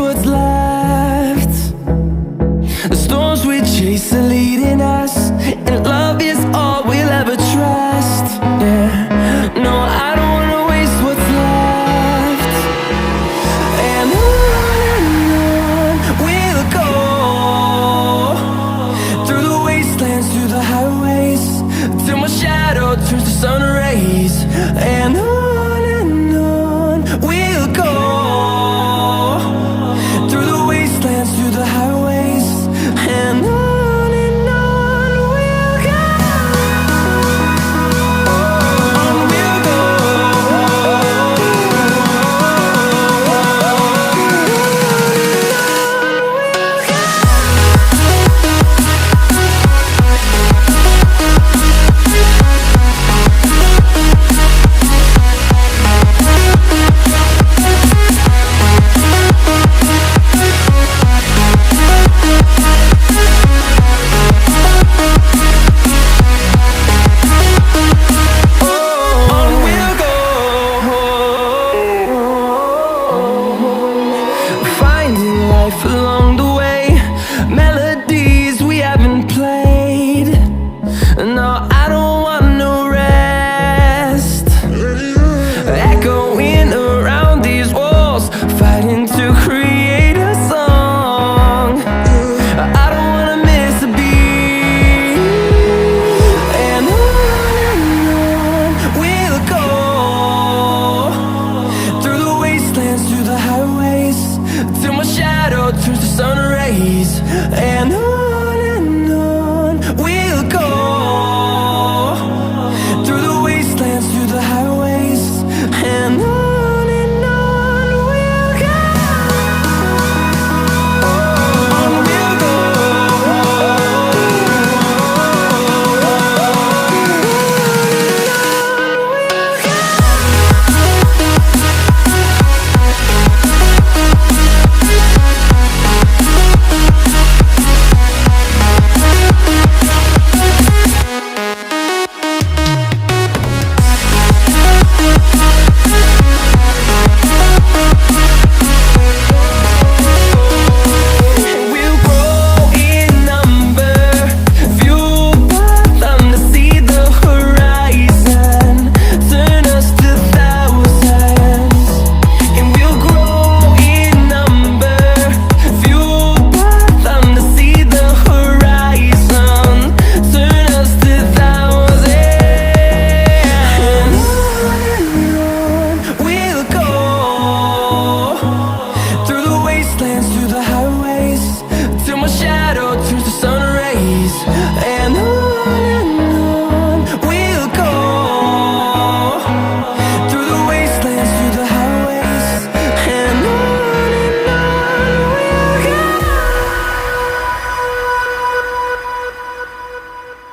what's left. The storms we chase are leading us, and love is all we'll ever trust. Yeah, no, I don't wanna waste what's left. And on we'll go, through the wastelands, through the highways, till my shadow turns to sun rays. And on we'll go, through the wastelands, through the highways, and on we'll go. On we'll go. Finding life along the way, melodies we haven't played. No, I don't want no rest. Echoing around these walls, fighting to create a song. I don't wanna miss a beat. And on we'll go, through the wastelands, through the highways, till my shadow turns to sun rays. And